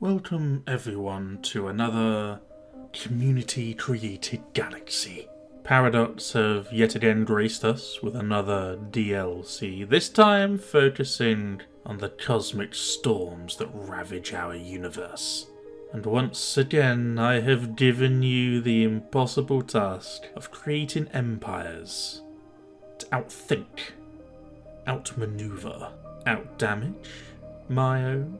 Welcome everyone to another community-created galaxy. Paradox have yet again graced us with another DLC, this time focusing on the cosmic storms that ravage our universe. And once again I have given you the impossible task of creating empires to outthink, outmaneuver, outdamage my own.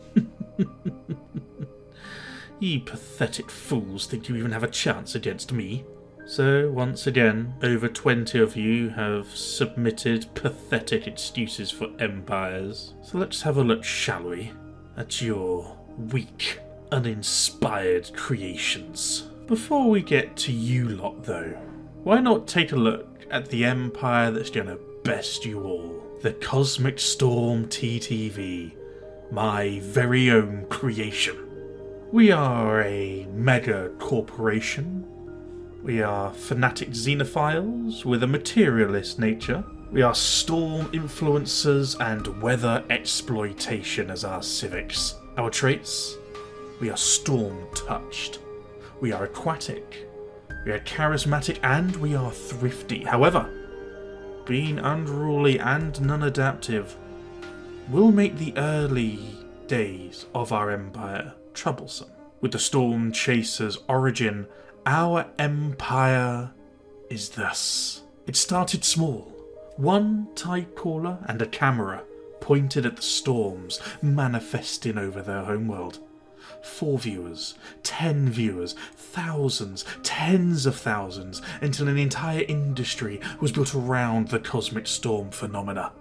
You pathetic fools think you even have a chance against me. So, once again, over 20 of you have submitted pathetic excuses for empires. So let's have a look, shall we, at your weak, uninspired creations. Before we get to you lot, though, why not take a look at the empire that's gonna best you all? The Cosmic Storm TTV, my very own creation. We are a mega corporation. We are fanatic xenophiles with a materialist nature. We are storm influencers and weather exploitation as our civics. Our traits? We are storm touched. We are aquatic. We are charismatic and we are thrifty. However, being unruly and non-adaptive will make the early days of our empire troublesome. With the Storm Chaser's origin, our empire is thus. It started small. One tide caller and a camera pointed at the storms manifesting over their homeworld. 4 viewers, 10 viewers, thousands, tens of thousands, until an entire industry was built around the cosmic storm phenomena.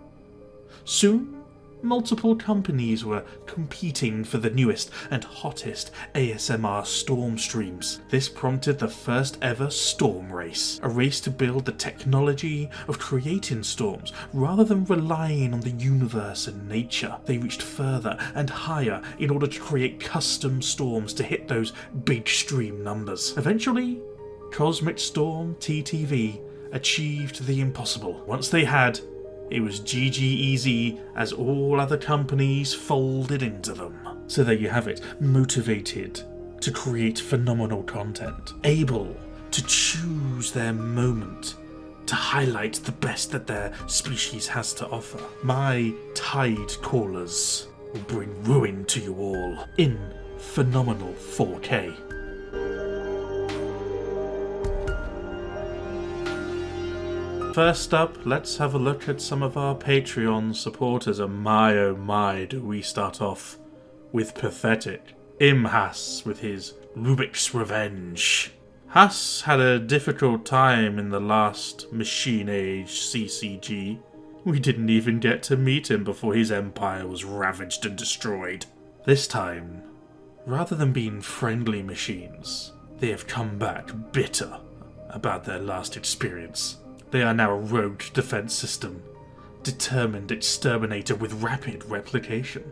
Soon, multiple companies were competing for the newest and hottest ASMR storm streams. This prompted the first ever storm race, a race to build the technology of creating storms rather than relying on the universe and nature. They reached further and higher in order to create custom storms to hit those big stream numbers. Eventually, Cosmic Storm TTV achieved the impossible. Once they had, it was GG easy as all other companies folded into them. So there you have it, motivated to create phenomenal content, able to choose their moment to highlight the best that their species has to offer. My tide callers will bring ruin to you all in phenomenal 4K. First up, let's have a look at some of our Patreon supporters, and my oh my do we start off with pathetic Imhas with his Rubik's Revenge. Hass had a difficult time in the last Machine Age CCG. We didn't even get to meet him before his empire was ravaged and destroyed. This time, rather than being friendly machines, they have come back bitter about their last experience. They are now a rogue defense system, determined exterminator with rapid replication.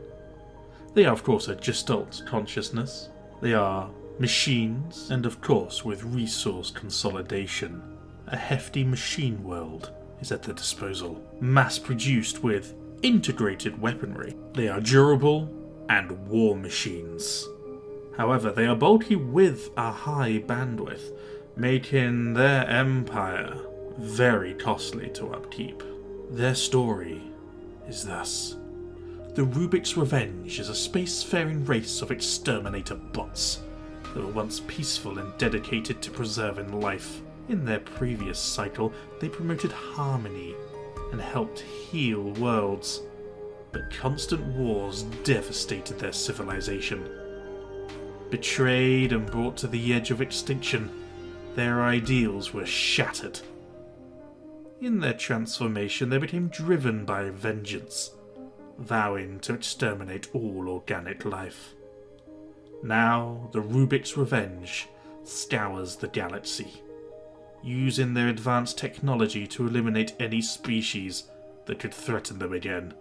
They are of course a Gestalt consciousness. They are machines, and of course with resource consolidation. A hefty machine world is at their disposal, mass-produced with integrated weaponry. They are durable and war machines. However, they are bulky with a high bandwidth, making their empire very costly to upkeep. Their story is thus. The Rubik's Revenge is a spacefaring race of exterminator bots that were once peaceful and dedicated to preserving life. In their previous cycle, they promoted harmony and helped heal worlds, but constant wars devastated their civilization. Betrayed and brought to the edge of extinction, their ideals were shattered. In their transformation, they became driven by vengeance, vowing to exterminate all organic life. Now, the Rubik's Revenge scours the galaxy, using their advanced technology to eliminate any species that could threaten them again,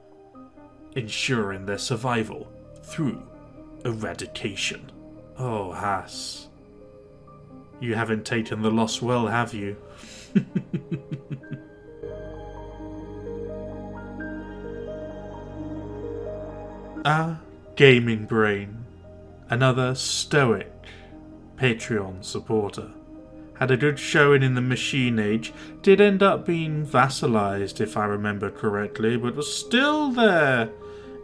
ensuring their survival through eradication. Oh, Hass, you haven't taken the loss well, have you? Gaming brain. another stoic Patreon supporter. Had a good showing in the Machine Age, did end up being vassalized if I remember correctly, but was still there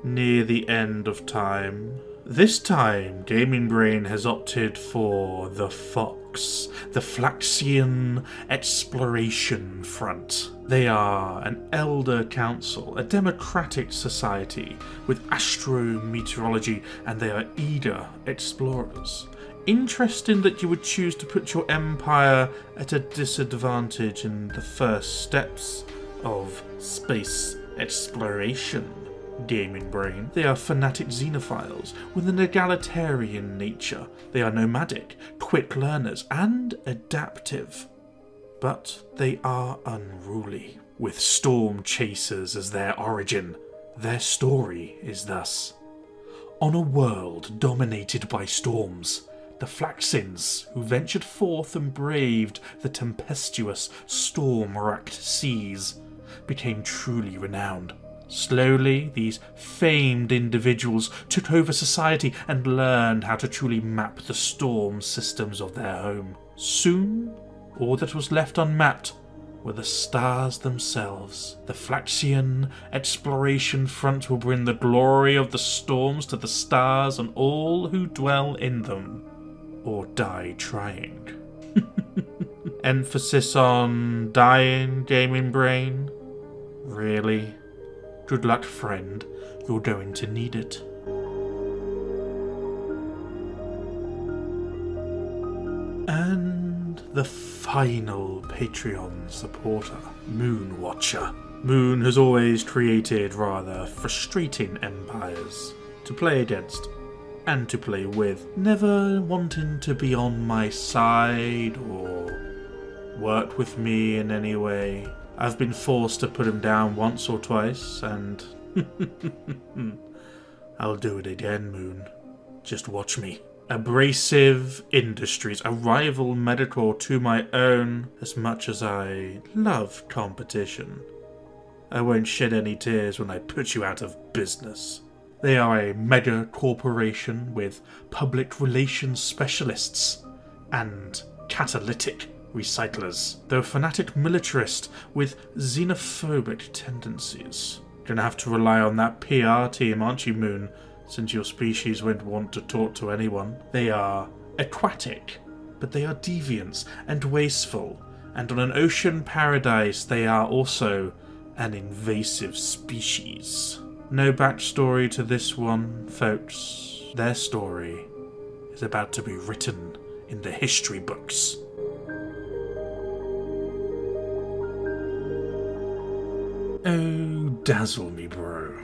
near the end of time. This time, Gaming Brain has opted for the Fox, the Flaxian Exploration Front. They are an elder council, a democratic society with astrometeorology, and they are eager explorers. Interesting that you would choose to put your empire at a disadvantage in the first steps of space exploration, Gaming Brain. They are fanatic xenophiles with an egalitarian nature. They are nomadic, quick learners, and adaptive. But they are unruly, with storm chasers as their origin. Their story is thus: on a world dominated by storms, the Flaxins, who ventured forth and braved the tempestuous, storm-racked seas, became truly renowned. Slowly, these famed individuals took over society and learned how to truly map the storm systems of their home. Soon, all that was left unmapped were the stars themselves. The Flaxian Exploration Front will bring the glory of the storms to the stars and all who dwell in them, or die trying. Emphasis on dying, Gaming Brain? Really? Good luck, friend. You're going to need it. And the final Patreon supporter, Moon Watcher. Moon has always created rather frustrating empires to play against and to play with, never wanting to be on my side or work with me in any way. I've been forced to put him down once or twice, and I'll do it again, Moon. Just watch me. Abrasive Industries, a rival medical to my own. As much as I love competition, I won't shed any tears when I put you out of business. They are a mega corporation with public relations specialists and catalytic recyclers. They're a fanatic militarist with xenophobic tendencies. Gonna have to rely on that PR team, aren't you, Moon? Since your species won't want to talk to anyone. They are aquatic, but they are deviant and wasteful. And on an ocean paradise, they are also an invasive species. No backstory to this one, folks. Their story is about to be written in the history books. Oh, dazzle me, bro.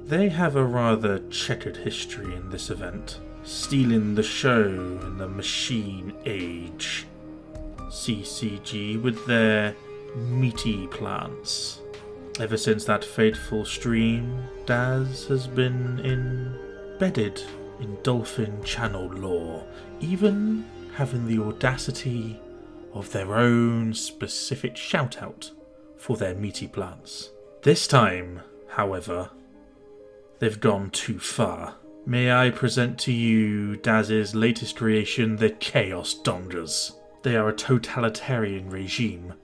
They have a rather checkered history in this event, stealing the show in the Machine Age CCG with their meaty plants. Ever since that fateful stream, Daz has been embedded in Dolphin channel lore, even having the audacity of their own specific shout-out for their meaty plants. This time, however, they've gone too far. May I present to you Daz's latest creation, the Chaos Dongers. They are a totalitarian regime.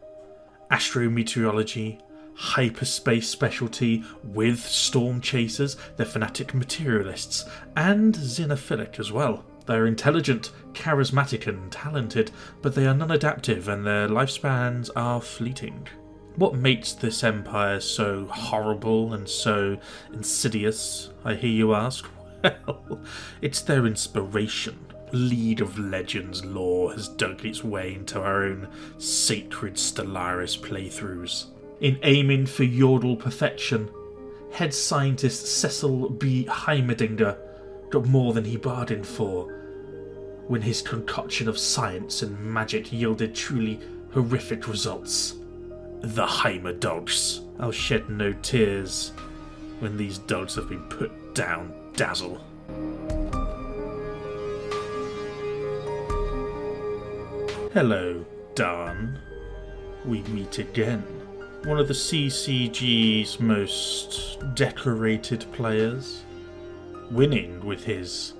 Astrometeorology, hyperspace specialty with storm chasers, they're fanatic materialists, and xenophilic as well. They're intelligent, charismatic and talented, but they are non-adaptive and their lifespans are fleeting. What makes this empire so horrible and so insidious, I hear you ask? Well, it's their inspiration. League of Legends lore has dug its way into our own sacred Stellaris playthroughs. In aiming for yordle perfection, head scientist Cecil B. Heimerdinger got more than he bargained for when his concoction of science and magic yielded truly horrific results. The Heimer dogs. I'll shed no tears when these dogs have been put down, Dazzle. Hello, Dan. We meet again. One of the CCG's most decorated players. winning with his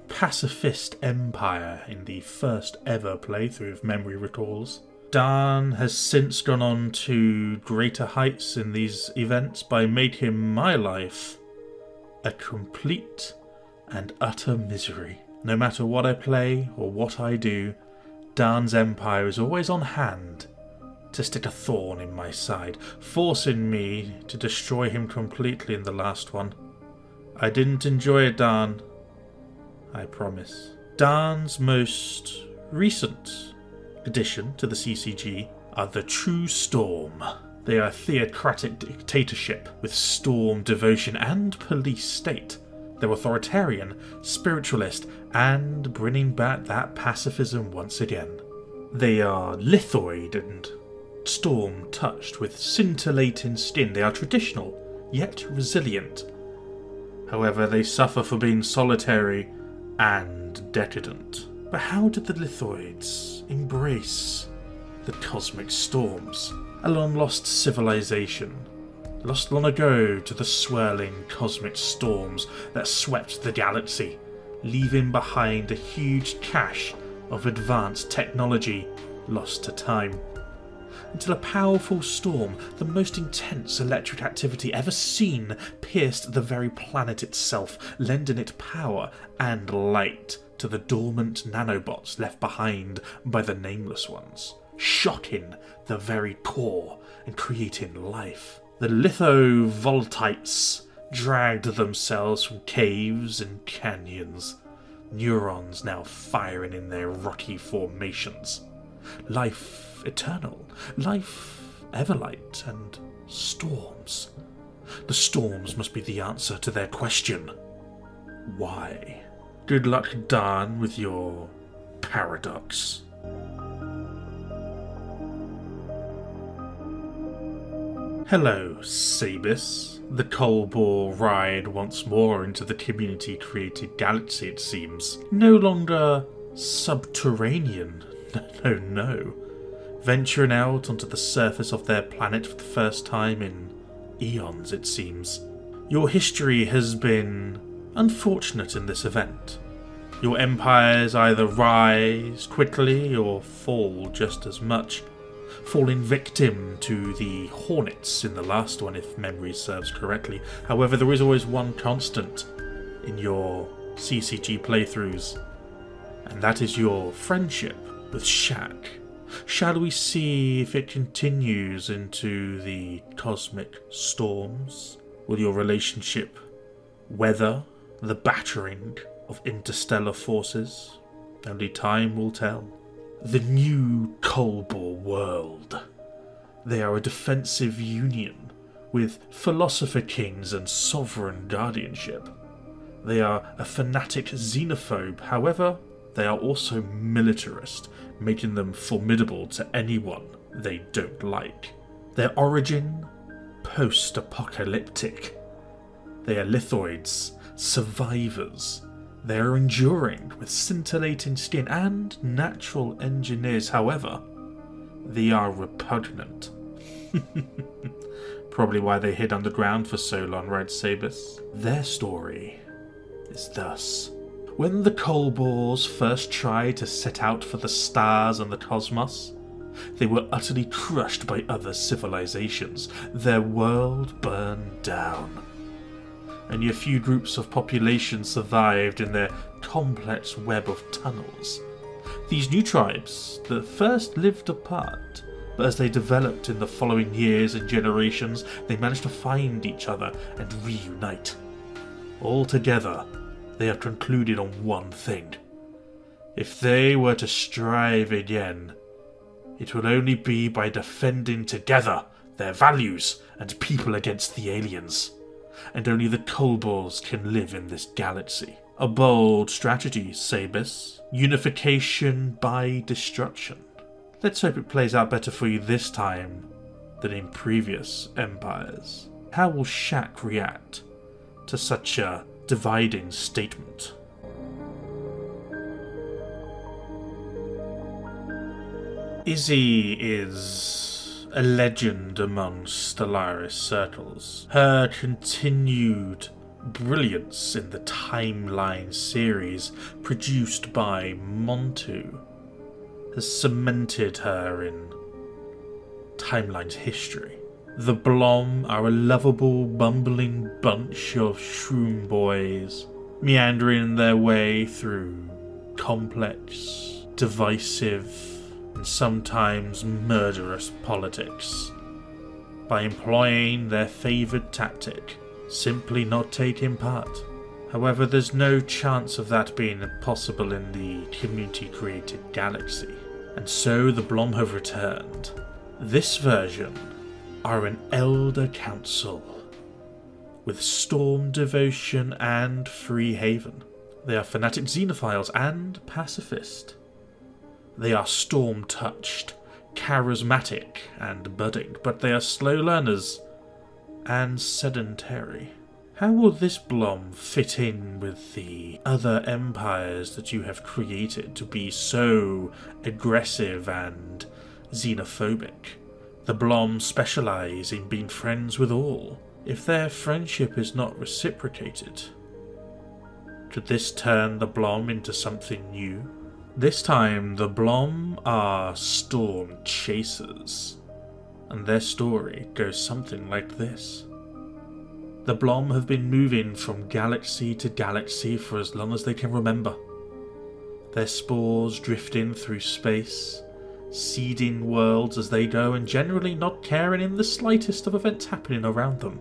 pacifist empire in the first ever playthrough of Memory Recalls. Dan has since gone on to greater heights in these events by making my life a complete and utter misery. No matter what I play or what I do, Dan's empire is always on hand to stick a thorn in my side, forcing me to destroy him completely in the last one. I didn't enjoy it, Dan. I promise. Dan's most recent addition to the CCG are the True Storm. They are a theocratic dictatorship with storm devotion and police state. They're authoritarian, spiritualist, and bringing back that pacifism once again. They are lithoid and storm-touched with scintillating skin. They are traditional, yet resilient. However, they suffer for being solitary and decadent. But how did the lithoids embrace the cosmic storms? A long-lost civilization, lost long ago to the swirling cosmic storms that swept the galaxy, leaving behind a huge cache of advanced technology lost to time. Until a powerful storm, the most intense electric activity ever seen, pierced the very planet itself, lending it power and light to the dormant nanobots left behind by the Nameless Ones, shocking the very core and creating life. The lithovoltites dragged themselves from caves and canyons, neurons now firing in their rocky formations. Life eternal, life everlight, and storms. The storms must be the answer to their question. Why? Good luck, Dan, with your paradox. Hello, Sabis. The Colbor ride once more into the community-created galaxy, it seems. No longer subterranean. No. Venturing out onto the surface of their planet for the first time in eons, it seems. Your history has been unfortunate in this event. Your empires either rise quickly or fall just as much, falling victim to the Hornets in the last one, if memory serves correctly. However, there is always one constant in your CCG playthroughs, and that is your friendship with Shaq. Shall we see if it continues into the cosmic storms? Will your relationship weather the battering of interstellar forces? Only time will tell. The new Colbor world. They are a defensive union with philosopher kings and sovereign guardianship. They are a fanatic xenophobe, however, they are also militarist, making them formidable to anyone they don't like. Their origin? Post-apocalyptic. They are lithoids, survivors. They are enduring with scintillating skin and natural engineers, however, they are repugnant. Probably why they hid underground for so long, right, Sabis? Their story is thus. When the Colbors first tried to set out for the stars and the cosmos, they were utterly crushed by other civilizations. Their world burned down. Only a few groups of population survived in their complex web of tunnels. These new tribes that first lived apart, but as they developed in the following years and generations, they managed to find each other and reunite. All together, they have concluded on one thing. If they were to strive again, it will only be by defending together their values and people against the aliens. And only the Colbors can live in this galaxy. A bold strategy, Sabis. Unification by destruction. Let's hope it plays out better for you this time than in previous empires. How will Shaq react to such a dividing statement? Izzy is a legend among Stellaris circles. Her continued brilliance in the Timeline series produced by Montu has cemented her in Timeline's history. The Blom are a lovable, bumbling bunch of shroom boys, meandering their way through complex, divisive, and sometimes murderous politics by employing their favoured tactic, simply not taking part. However, there's no chance of that being possible in the community-created galaxy, and so the Blom have returned. This version are an Elder Council with Storm Devotion and Free Haven. They are fanatic xenophiles and pacifist. They are storm-touched, charismatic and budding, but they are slow learners and sedentary. How will this Blom fit in with the other empires that you have created to be so aggressive and xenophobic? The Blom specialise in being friends with all. If their friendship is not reciprocated, could this turn the Blom into something new? This time, the Blom are storm chasers, and their story goes something like this. The Blom have been moving from galaxy to galaxy for as long as they can remember. Their spores drifting through space, seeding worlds as they go, and generally not caring in the slightest of events happening around them.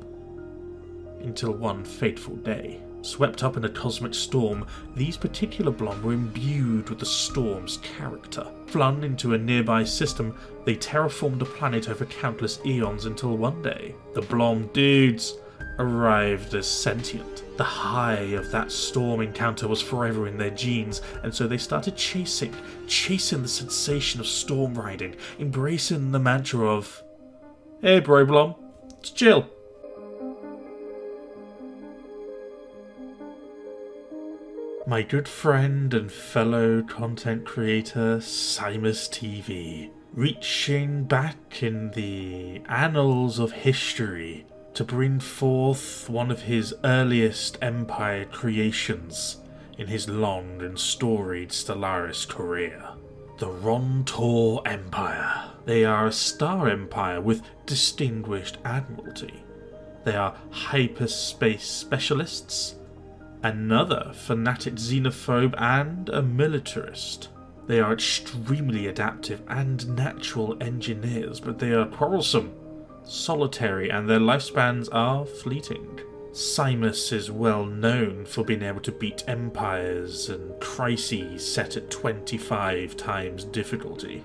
Until one fateful day, swept up in a cosmic storm, these particular Blom were imbued with the storm's character. Flung into a nearby system, they terraformed a planet over countless eons until one day, the Blom dudes arrived as sentient. The high of that storm encounter was forever in their genes, and so they started chasing the sensation of storm riding, embracing the mantra of, "Hey bro Blom, it's chill." My good friend and fellow content creator Simus TV, reaching back in the annals of history to bring forth one of his earliest empire creations in his long and storied Stellaris career. The Rontor Empire. They are a star empire with distinguished admiralty. They are hyperspace specialists, another fanatic xenophobe, and a militarist. They are extremely adaptive and natural engineers, but they are quarrelsome, solitary, and their lifespans are fleeting. Simus is well known for being able to beat empires and crises set at 25 times difficulty,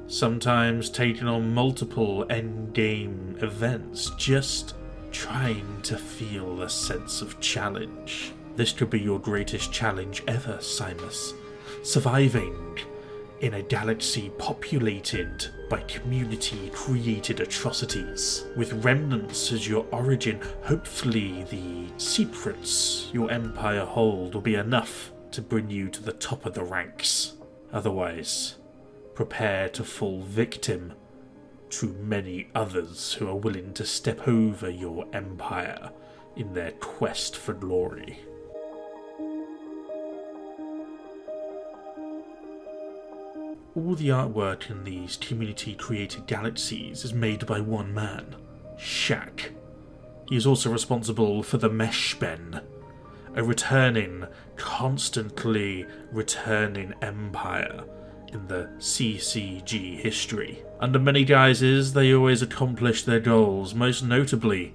sometimes taking on multiple endgame events, just trying to feel a sense of challenge. This could be your greatest challenge ever, Simus. Surviving in a galaxy populated by community-created atrocities. With remnants as your origin, hopefully the secrets your empire hold will be enough to bring you to the top of the ranks. Otherwise, prepare to fall victim to many others who are willing to step over your empire in their quest for glory. All the artwork in these community-created galaxies is made by one man, Shaq. He is also responsible for the Meshben, a constantly returning empire in the CCG history. Under many guises, they always accomplish their goals, most notably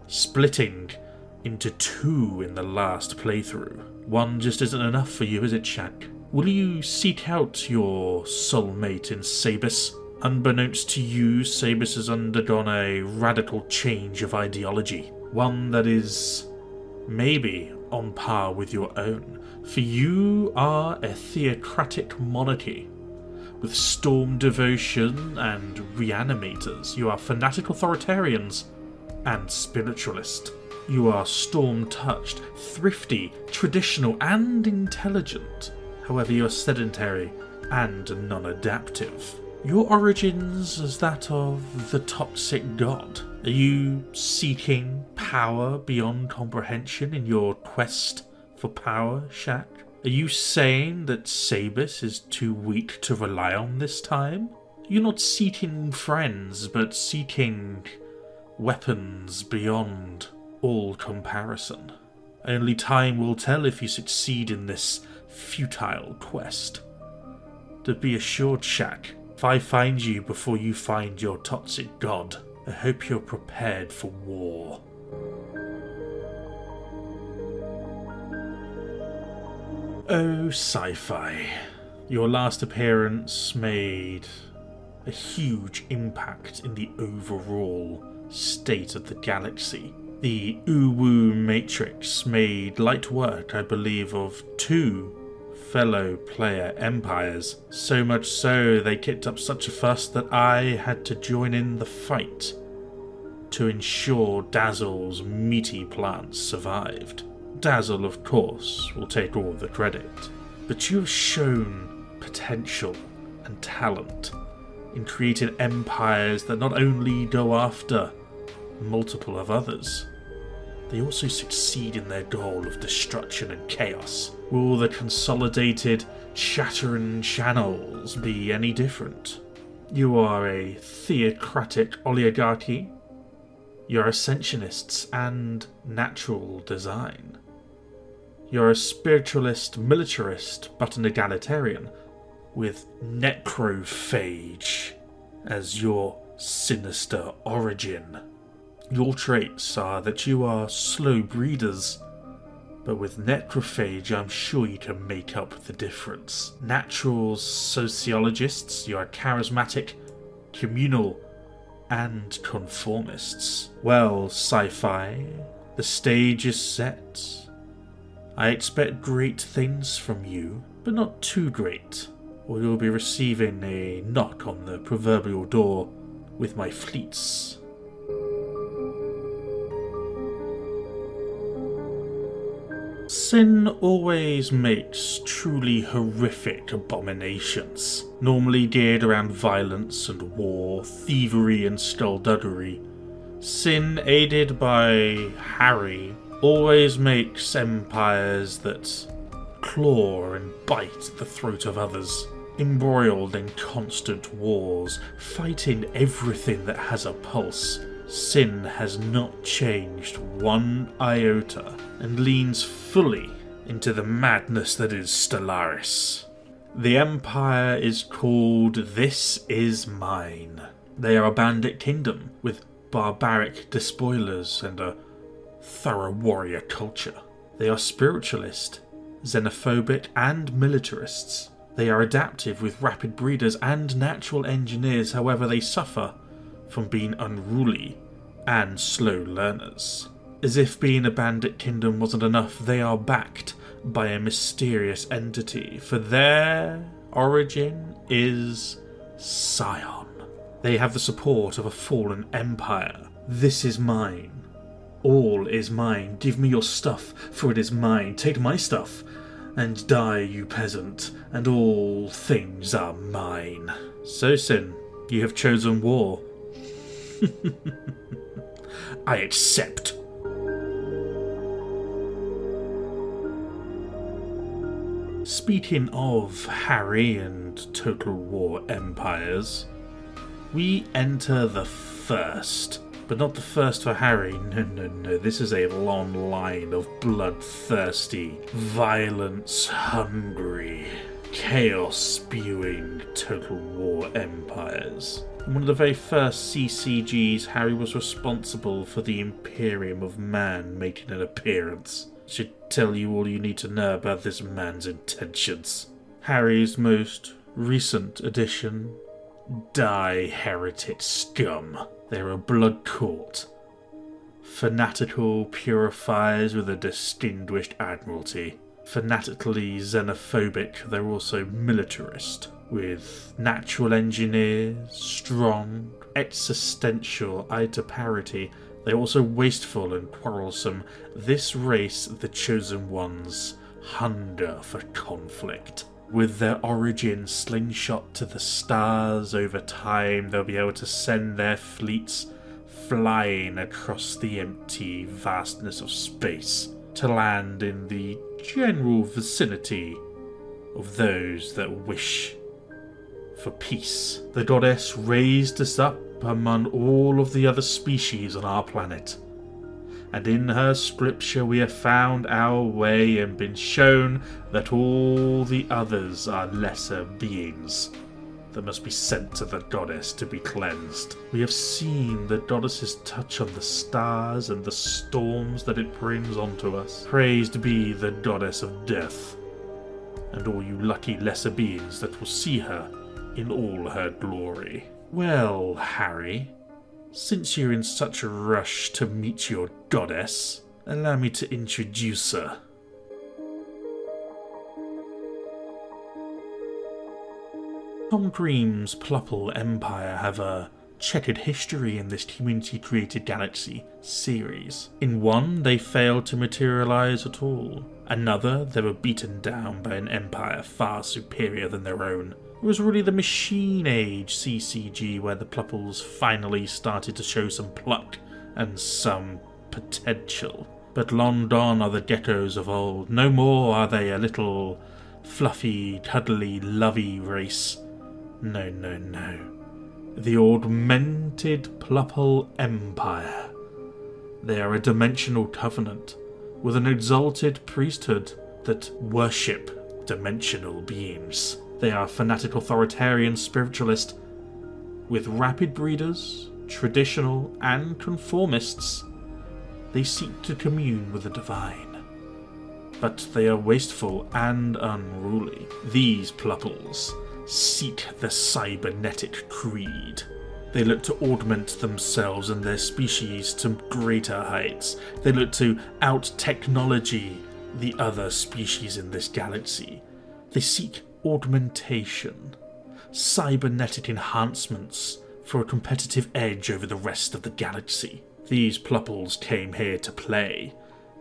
splitting into two in the last playthrough. One just isn't enough for you, is it, Shaq? Will you seek out your soulmate in Sabis? Unbeknownst to you, Sabis has undergone a radical change of ideology, one that is maybe on par with your own. For you are a theocratic monarchy with storm devotion and reanimators. You are fanatic authoritarians and spiritualist. You are storm-touched, thrifty, traditional, and intelligent. However, you are sedentary and non-adaptive. Your origins is that of the toxic god, Are you seeking power beyond comprehension in your quest for power, Shaq? Are you saying that Sabus is too weak to rely on this time? You're not seeking friends, but seeking weapons beyond all comparison. Only time will tell if you succeed in this futile quest. To be assured, Shaq, if I find you before you find your toxic god, I hope you're prepared for war. Oh, sci-fi. Your last appearance made a huge impact in the overall state of the galaxy. The Uwu Matrix made light work, I believe, of 2 fellow player empires. So much so they kicked up such a fuss that I had to join in the fight to ensure Dazzle's meaty plants survived. Dazzle, of course, will take all the credit, but you have shown potential and talent in creating empires that not only go after multiple of others, they also succeed in their goal of destruction and chaos. Will the consolidated Chattering Channels be any different? You are a theocratic oligarchy. You're ascensionists and natural design. You're a spiritualist militarist, but an egalitarian, with necrophage as your sinister origin. Your traits are that you are slow breeders, but with necrophage I'm sure you can make up the difference. Natural sociologists, you are charismatic, communal, and conformists. Well, sci-fi, the stage is set. I expect great things from you, but not too great, or you'll be receiving a knock on the proverbial door with my fleets. Sin always makes truly horrific abominations, normally geared around violence and war, thievery and skullduggery. Sin, aided by Harry, always makes empires that claw and bite at the throat of others, embroiled in constant wars, fighting everything that has a pulse. Sin has not changed one iota and leans fully into the madness that is Stellaris. The Empire is called This Is Mine. They are a bandit kingdom with barbaric despoilers and a thorough warrior culture. They are spiritualist, xenophobic and militarists. They are adaptive with rapid breeders and natural engineers, however they suffer from being unruly and slow learners. As if being a bandit kingdom wasn't enough, they are backed by a mysterious entity, for their origin is Scion. They have the support of a fallen empire. This is mine. All is mine. Give me your stuff, for it is mine. Take my stuff, and die, you peasant, and all things are mine. So, Sin, you have chosen war. I accept. Speaking of Harry and Total War empires, we enter the first. But not the first for Harry, no, this is a long line of bloodthirsty, violence-hungry, chaos-spewing Total War empires. In one of the very first CCGs, Harry was responsible for the Imperium of Man making an appearance. Should tell you all you need to know about this man's intentions. Harry's most recent addition, Die Heretic Scum. They're a blood court. Fanatical purifiers with a distinguished admiralty. Fanatically xenophobic, they're also militarist, with natural engineers, strong, existential, eye to parity. They're also wasteful and quarrelsome. This race, the Chosen Ones, hunger for conflict. With their origin slingshot to the stars, over time they'll be able to send their fleets flying across the empty vastness of space to land in the general vicinity of those that wish for peace. The goddess raised us up among all of the other species on our planet, and in her scripture we have found our way and been shown that all the others are lesser beings that must be sent to the goddess to be cleansed. We have seen the goddess's touch on the stars and the storms that it brings onto us. Praised be the goddess of death, and all you lucky lesser beings that will see her in all her glory. Well, Harry, since you're in such a rush to meet your goddess, allow me to introduce her. Tom Cream's Plupple Empire have a checkered history in this community-created galaxy series. In one, they failed to materialise at all. Another, they were beaten down by an empire far superior than their own. It was really the Machine Age CCG where the Plupples finally started to show some pluck and some potential. But long gone are the geckos of old. No more are they a little fluffy, cuddly, lovey race. No, no, no. The augmented Plupple Empire. They are a dimensional covenant with an exalted priesthood that worship dimensional beings. They are fanatical authoritarian spiritualist with rapid breeders, traditional and conformists. They seek to commune with the divine, but they are wasteful and unruly. These Plupples seek the cybernetic creed. They look to augment themselves and their species to greater heights. They look to out-technology the other species in this galaxy. They seek augmentation, cybernetic enhancements for a competitive edge over the rest of the galaxy. These Plupples came here to play,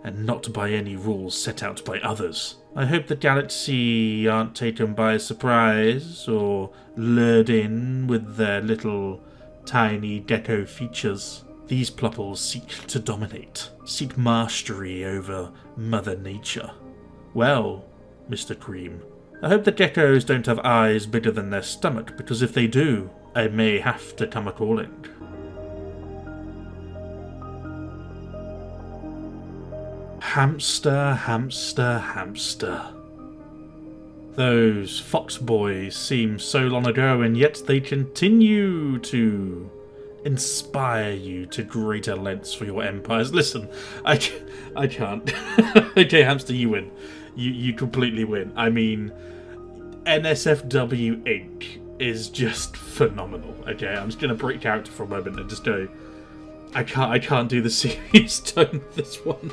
and not by any rules set out by others. I hope the galaxy aren't taken by surprise or lured in with their little tiny gecko features. These Plupples seek to dominate, seek mastery over Mother Nature. Well, Mr. Cream, I hope the geckos don't have eyes bigger than their stomach, because if they do, I may have to come a-calling. Hamster, hamster, hamster. Those fox boys seem so long ago, and yet they continue to inspire you to greater lengths for your empires. Listen, I can't. Okay, hamster, you win. You completely win. I mean, NSFW Inc. is just phenomenal. Okay, I'm just gonna break out for a moment and just go. I can't do the serious tone of this one.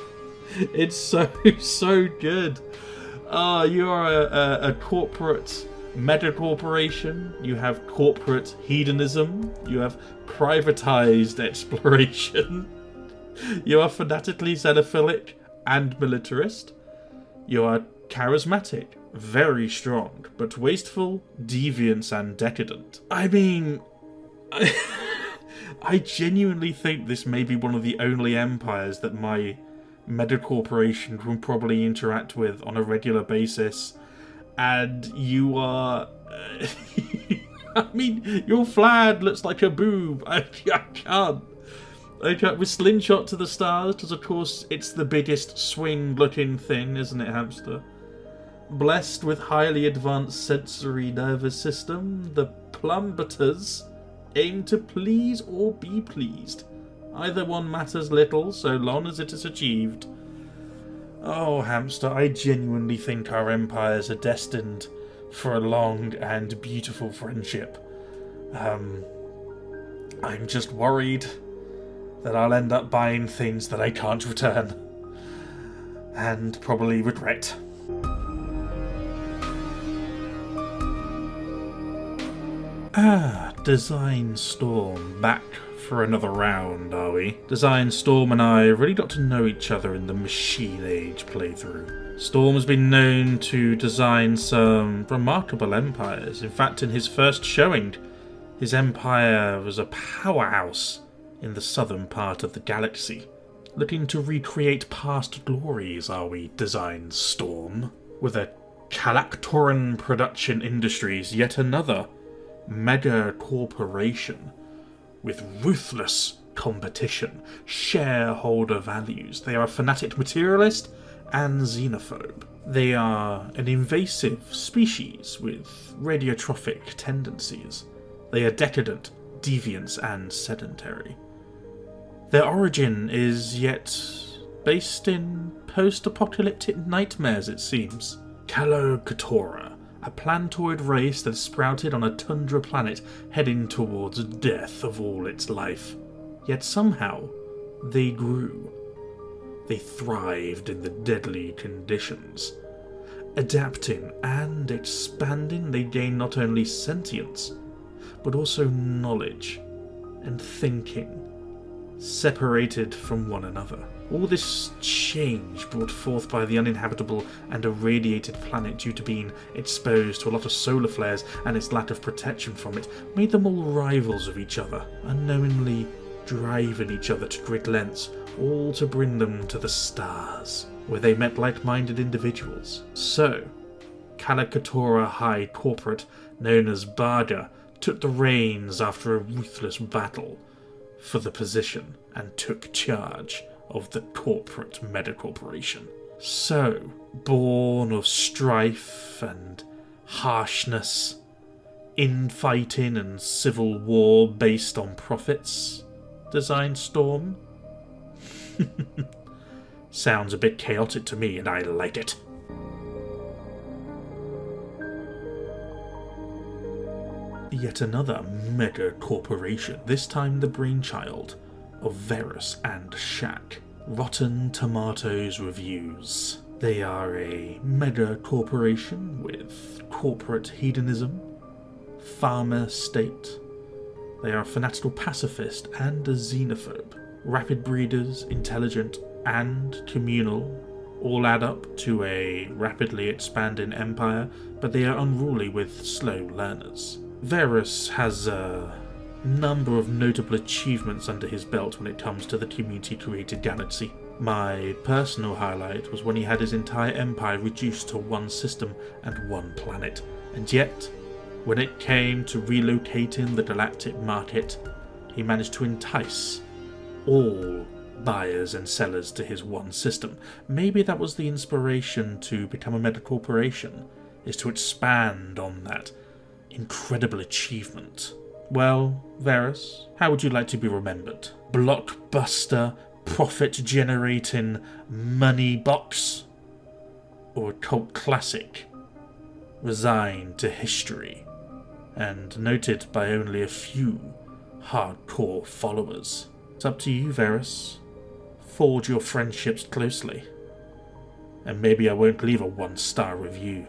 It's so good. You are a corporate meta corporation. You have corporate hedonism. You have privatized exploration. You are fanatically xenophilic and militarist. You are charismatic, very strong, but wasteful, deviant, and decadent. I mean, I genuinely think this may be one of the only empires that my meta corporation will probably interact with on a regular basis. And you are... I mean, your flag looks like a boob. I can't. With slingshot to the stars, because of course it's the biggest swing-looking thing, isn't it, hamster? Blessed with highly advanced sensory nervous system, the Plumbutters aim to please or be pleased. Either one matters little, so long as it is achieved. Oh, hamster, I genuinely think our empires are destined for a long and beautiful friendship. I'm just worried that I'll end up buying things that I can't return. And probably regret. Design Storm, back for another round, are we? Design Storm and I really got to know each other in the Machine Age playthrough. Storm has been known to design some remarkable empires. In fact, in his first showing, his empire was a powerhouse in the southern part of the galaxy. Looking to recreate past glories, are we, Design Storm? With a Calactoran Production Industries, yet another mega corporation with ruthless competition, shareholder values. They are a fanatic materialist and xenophobe. They are an invasive species with radiotrophic tendencies. They are decadent, deviant, and sedentary. Their origin is yet based in post-apocalyptic nightmares, it seems. Calocatora, a plantoid race that sprouted on a tundra planet heading towards death of all its life. Yet somehow, they grew. They thrived in the deadly conditions. Adapting and expanding, they gained not only sentience, but also knowledge and thinking, separated from one another. All this change brought forth by the uninhabitable and irradiated planet due to being exposed to a lot of solar flares and its lack of protection from it made them all rivals of each other, unknowingly driving each other to great lengths, all to bring them to the stars, where they met like-minded individuals. So, Calacatora High Corporate, known as Barga, took the reins after a ruthless battle for the position and took charge of the corporate metacorporation. So, born of strife and harshness, infighting and civil war based on profits, Design Storm? Sounds a bit chaotic to me, and I like it. Yet another mega corporation, this time the brainchild of Verus and Shaq. Rotten Tomatoes reviews. They are a mega corporation with corporate hedonism, farmer state. They are a fanatical pacifist and a xenophobe. Rapid breeders, intelligent and communal, all add up to a rapidly expanding empire, but they are unruly with slow learners. Verus has a number of notable achievements under his belt when it comes to the community-created galaxy. My personal highlight was when he had his entire empire reduced to one system and one planet, and yet, when it came to relocating the galactic market, he managed to entice all buyers and sellers to his one system. Maybe that was the inspiration to become a mega corporation, is to expand on that incredible achievement. Well, Verus, how would you like to be remembered? Blockbuster, profit-generating money box? Or a cult classic, resigned to history, and noted by only a few hardcore followers? It's up to you, Verus. Forge your friendships closely. And maybe I won't leave a 1-star review.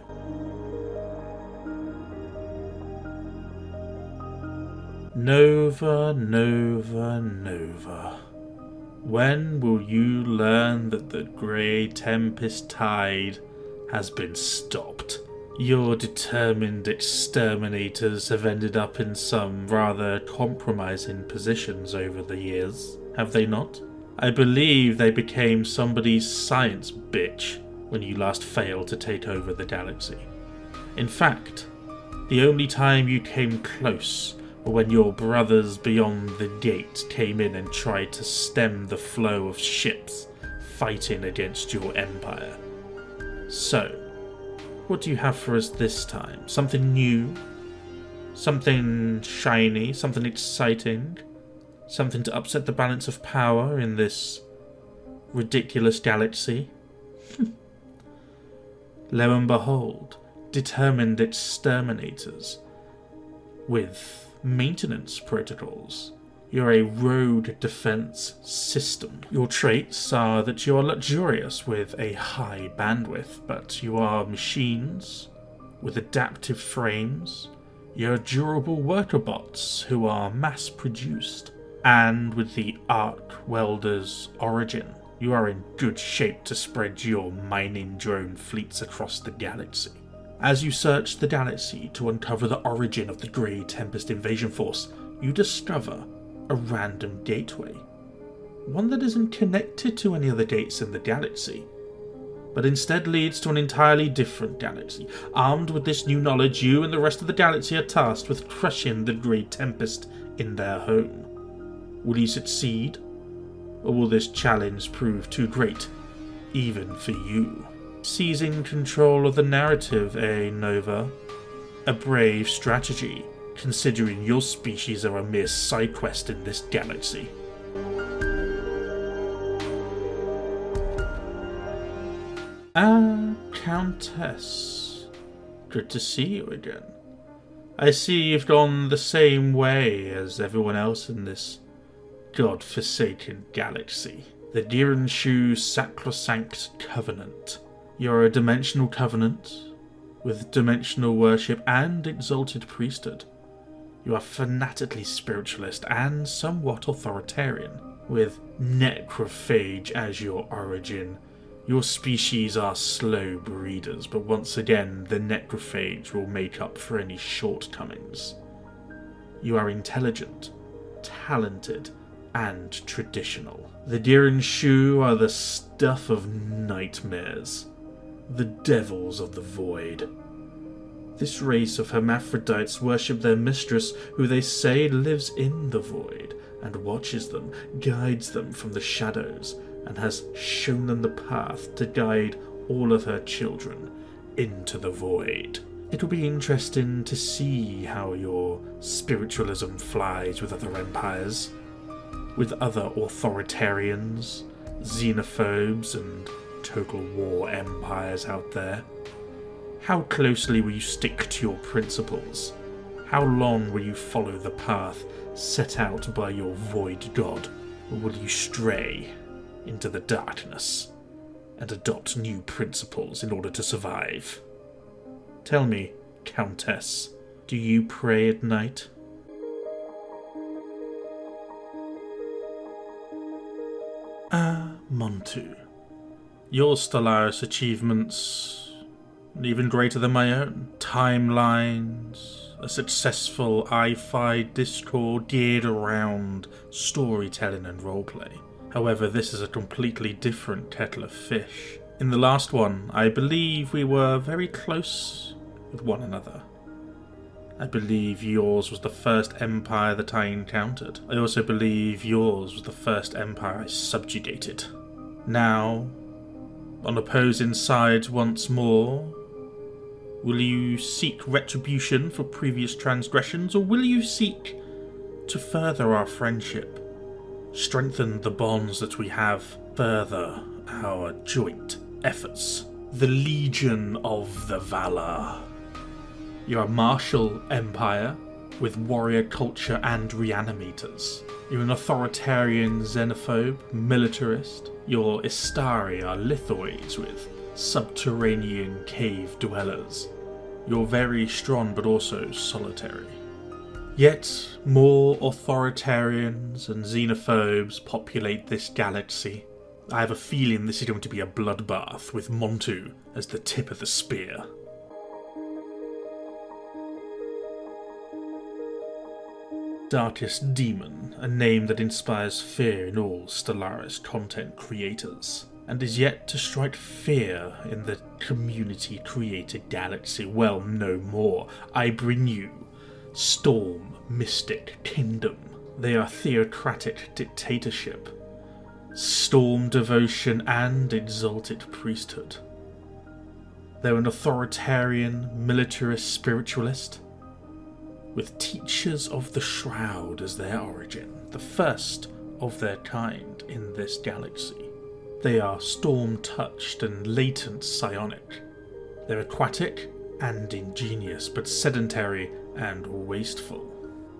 Nova, Nova, Nova. When will you learn that the Grey Tempest Tide has been stopped? Your determined exterminators have ended up in some rather compromising positions over the years, have they not? I believe they became somebody's science bitch when you last failed to take over the galaxy. In fact, the only time you came close were when your brothers beyond the gate came in and tried to stem the flow of ships fighting against your empire. So, what do you have for us this time? Something new? Something shiny? Something exciting? Something to upset the balance of power in this ridiculous galaxy? Lo and behold, determined exterminators with maintenance protocols. You're a rogue defense system. Your traits are that you are luxurious with a high bandwidth, but you are machines with adaptive frames. You're durable worker bots who are mass-produced. And with the Arc Welder's origin, you are in good shape to spread your mining drone fleets across the galaxy. As you search the galaxy to uncover the origin of the Grey Tempest Invasion Force, you discover a random gateway. One that isn't connected to any other gates in the galaxy, but instead leads to an entirely different galaxy. Armed with this new knowledge, you and the rest of the galaxy are tasked with crushing the Great Tempest in their home. Will you succeed, or will this challenge prove too great, even for you? Seizing control of the narrative, Nova? A brave strategy, considering your species are a mere side quest in this galaxy. Countess. Good to see you again. I see you've gone the same way as everyone else in this god-forsaken galaxy. The Direnshu Sacrosanct Covenant. You're a dimensional covenant with dimensional worship and exalted priesthood. You are fanatically spiritualist and somewhat authoritarian, with necrophage as your origin. Your species are slow breeders, but once again the necrophage will make up for any shortcomings. You are intelligent, talented, and traditional. The Direnshu are the stuff of nightmares, the devils of the void. This race of hermaphrodites worship their mistress, who they say lives in the void, and watches them, guides them from the shadows, and has shown them the path to guide all of her children into the void. It will be interesting to see how your spiritualism flies with other empires, with other authoritarians, xenophobes, and total war empires out there. How closely will you stick to your principles? How long will you follow the path set out by your void god? Or will you stray into the darkness and adopt new principles in order to survive? Tell me, Countess, do you pray at night? Montu. Your Stellaris achievements, even greater than my own. Timelines, a successful i-Fi Discord geared around storytelling and roleplay. However, this is a completely different kettle of fish. In the last one, I believe we were very close with one another. I believe yours was the first empire that I encountered. I also believe yours was the first empire I subjugated. Now, on opposing sides once more, will you seek retribution for previous transgressions, or will you seek to further our friendship, strengthen the bonds that we have, further our joint efforts? The Legion of the Valor. You're a martial empire with warrior culture and reanimators. You're an authoritarian xenophobe, militarist. Your Istari are lithoids with subterranean cave dwellers. You're very strong but also solitary. Yet more authoritarians and xenophobes populate this galaxy. I have a feeling this is going to be a bloodbath with Montu as the tip of the spear. Darkest Demon, a name that inspires fear in all Stellaris content creators, and is yet to strike fear in the community-created galaxy. Well, no more. I bring you Storm Mystic Kingdom. They are theocratic dictatorship, storm devotion, and exalted priesthood. They're an authoritarian, militarist spiritualist, with Teachers of the Shroud as their origin, the first of their kind in this galaxy. They are storm-touched and latent psionic. They're aquatic and ingenious, but sedentary and wasteful.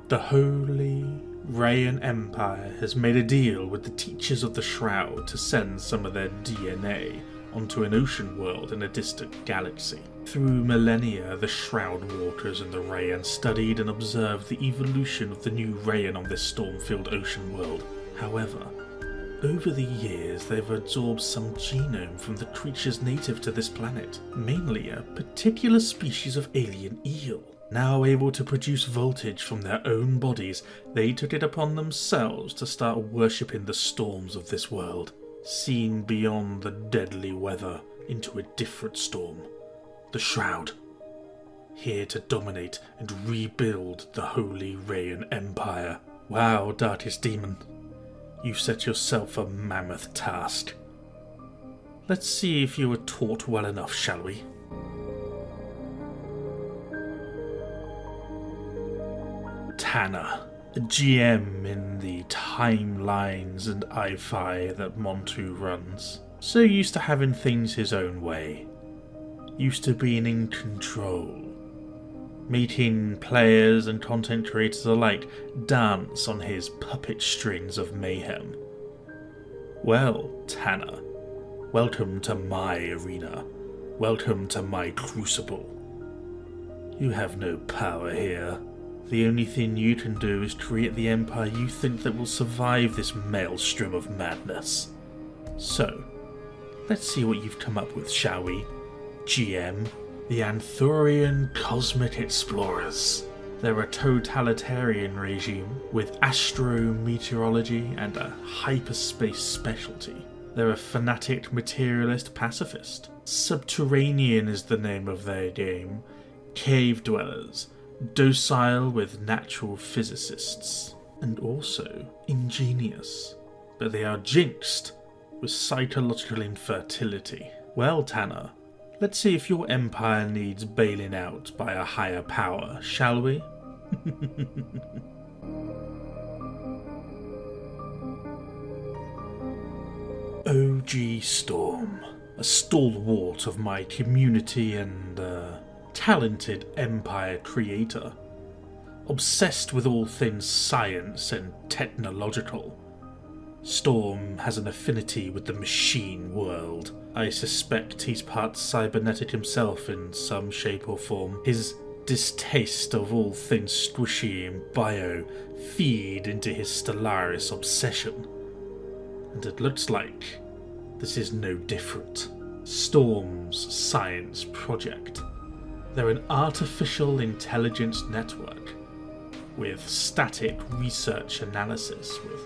The Holy Rayan Empire has made a deal with the Teachers of the Shroud to send some of their DNA onto an ocean world in a distant galaxy. Through millennia, the Shroud Walkers and the Rayan studied and observed the evolution of the new Rayan on this storm-filled ocean world. However, over the years they've absorbed some genome from the creatures native to this planet, mainly a particular species of alien eel. Now able to produce voltage from their own bodies, they took it upon themselves to start worshipping the storms of this world, seen beyond the deadly weather into a different storm, the Shroud, here to dominate and rebuild the Holy Rayan Empire. Wow, Darkest Demon, you've set yourself a mammoth task. Let's see if you were taught well enough, shall we? Tanner, a GM in the timelines and I-Fi that Montu runs. So used to having things his own way. Used to being in control. Making players and content creators alike dance on his puppet strings of mayhem. Well, Tanner, welcome to my arena. Welcome to my crucible. You have no power here. The only thing you can do is create the empire you think that will survive this maelstrom of madness. So, let's see what you've come up with, shall we? GM, the Anthurian Cosmic Explorers. They're a totalitarian regime with astrometeorology and a hyperspace specialty. They're a fanatic materialist pacifist. Subterranean is the name of their game. Cave dwellers. Docile with natural physicists, and also ingenious, but they are jinxed with psychological infertility. Well, Tanner, let's see if your empire needs bailing out by a higher power, shall we? OG Storm, a stalwart of my community and talented empire creator, obsessed with all things science and technological. Storm has an affinity with the machine world. I suspect he's part cybernetic himself in some shape or form. His distaste of all things squishy and bio feed into his Stellaris obsession. And it looks like this is no different. Storm's science project. They're an artificial intelligence network with static research analysis, with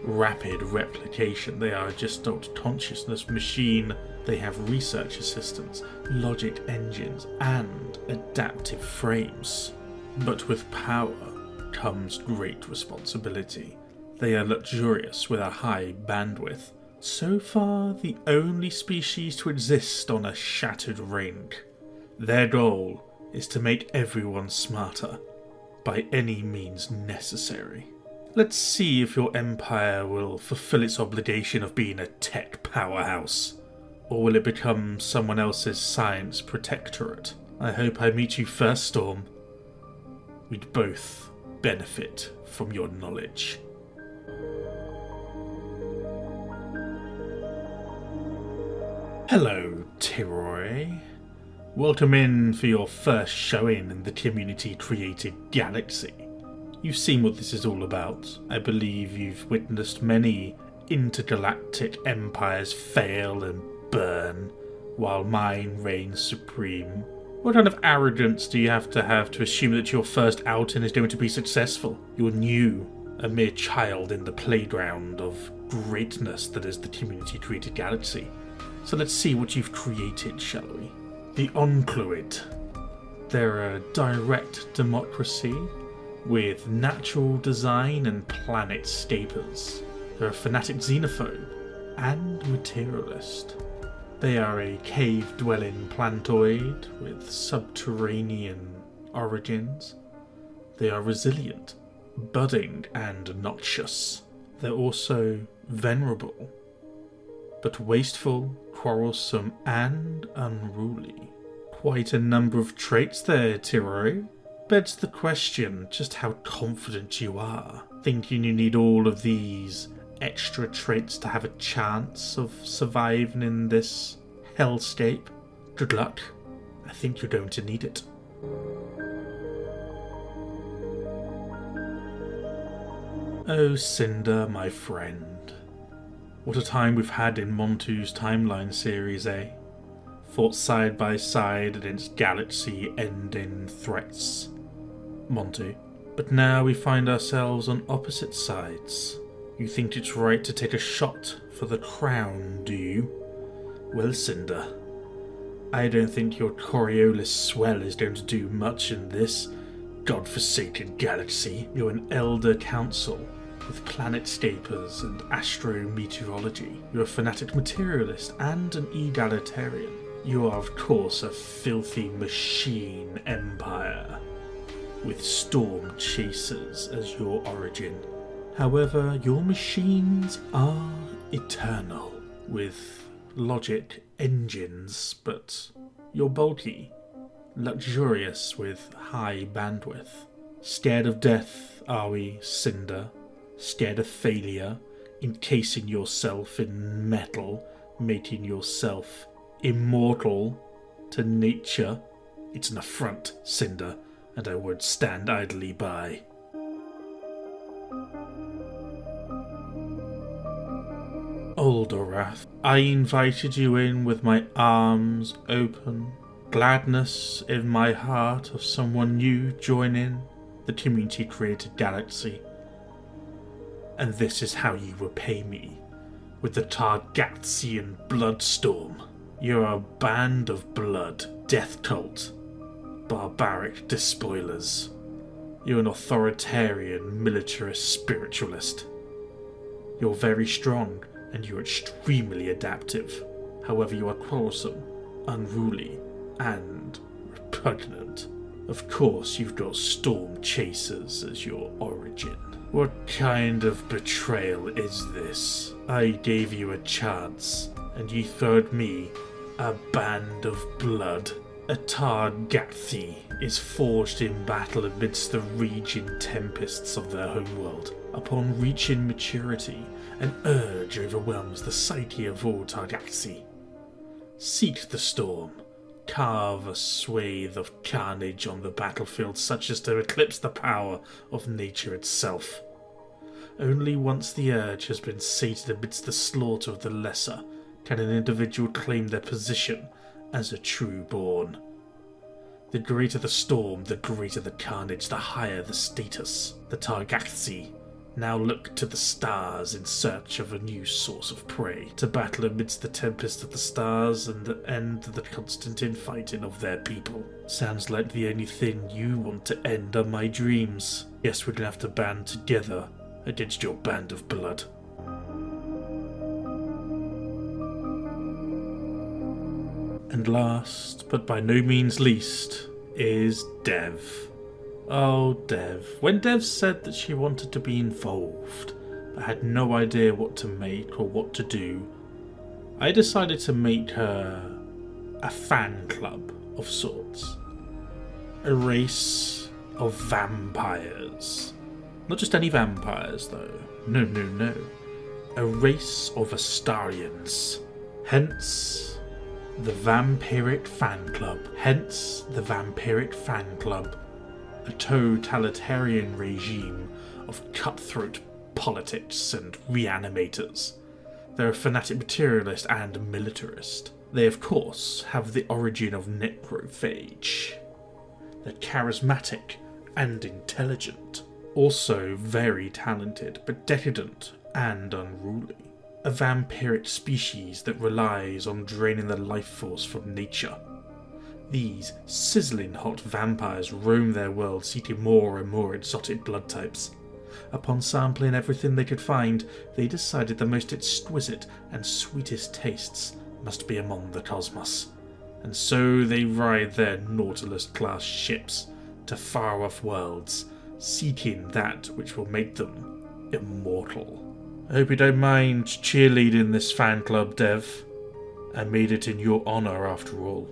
rapid replication. They are just not consciousness machine. They have research assistants, logic engines, and adaptive frames. But with power comes great responsibility. They are luxurious with a high bandwidth. So far, the only species to exist on a shattered ring. Their goal is to make everyone smarter, by any means necessary. Let's see if your empire will fulfill its obligation of being a tech powerhouse, or will it become someone else's science protectorate? I hope I meet you first, Storm. We'd both benefit from your knowledge. Hello, Tiroi. Welcome in for your first showing in the community-created galaxy. You've seen what this is all about. I believe you've witnessed many intergalactic empires fail and burn, while mine reigns supreme. What kind of arrogance do you have to assume that your first outing is going to be successful? You're new, a mere child in the playground of greatness that is the community-created galaxy. So let's see what you've created, shall we? The Oncloid. They're a direct democracy with natural design and planetscapers. They're a fanatic xenophobe and materialist. They are a cave-dwelling plantoid with subterranean origins. They are resilient, budding, and noxious. They're also venerable, but wasteful, quarrelsome, and unruly. Quite a number of traits there, Tiroi. Begs the question just how confident you are, thinking you need all of these extra traits to have a chance of surviving in this hellscape. Good luck. I think you're going to need it. Oh, Cinder, my friend. What a time we've had in Montu's timeline series, eh? Fought side by side against galaxy-ending threats. Monty. But now we find ourselves on opposite sides. You think it's right to take a shot for the crown, do you? Well, Cinder, I don't think your Coriolis swell is going to do much in this godforsaken galaxy. You're an elder council with planetscapers and astrometeorology. You're a fanatic materialist and an egalitarian. You are, of course, a filthy machine empire with storm chasers as your origin. However, your machines are eternal, with logic engines, but you're bulky, luxurious with high bandwidth. Scared of death, are we, Cinder? Scared of failure, encasing yourself in metal, making yourself immortal to nature? It's an affront, Cinder, and I won't stand idly by. Oldorath, I invited you in with my arms open, gladness in my heart of someone new joining the community-created galaxy. And this is how you repay me, with the Targatsian Bloodstorm. You're a band of blood, death cult, barbaric despoilers. You're an authoritarian, militarist spiritualist. You're very strong, and you're extremely adaptive. However, you are quarrelsome, unruly, and repugnant. Of course, you've got storm chasers as your origin. What kind of betrayal is this? I gave you a chance, and you throwed me a band of blood. A Targatthi is forged in battle amidst the raging tempests of their homeworld. Upon reaching maturity, an urge overwhelms the psyche of all Targatthi. Seek the storm, carve a swathe of carnage on the battlefield such as to eclipse the power of nature itself. Only once the urge has been sated amidst the slaughter of the lesser can an individual claim their position as a true born. The greater the storm, the greater the carnage, the higher the status. The Targathi now look to the stars in search of a new source of prey, to battle amidst the tempest of the stars and end the constant infighting of their people. Sounds like the only thing you want to end are my dreams. Guess we're gonna have to band together against your band of blood. And last, but by no means least, is Dev. Oh, Dev. When Dev said that she wanted to be involved, but had no idea what to make or what to do, I decided to make her a fan club of sorts. A race of vampires. Not just any vampires, though. No, no, no. A race of Astarians. Hence the Vampiric Fan Club. Hence the Vampiric Fan Club. A totalitarian regime of cutthroat politics and reanimators. They're a fanatic materialist and militarist. They, of course, have the origin of necrophage. They're charismatic and intelligent. Also very talented, but decadent and unruly. A vampiric species that relies on draining the life force from nature. These sizzling hot vampires roam their world seeking more and more exotic blood types. Upon sampling everything they could find, they decided the most exquisite and sweetest tastes must be among the cosmos. And so they ride their Nautilus-class ships to far-off worlds, seeking that which will make them immortal. I hope you don't mind cheerleading this fan club, Dev. I made it in your honour after all.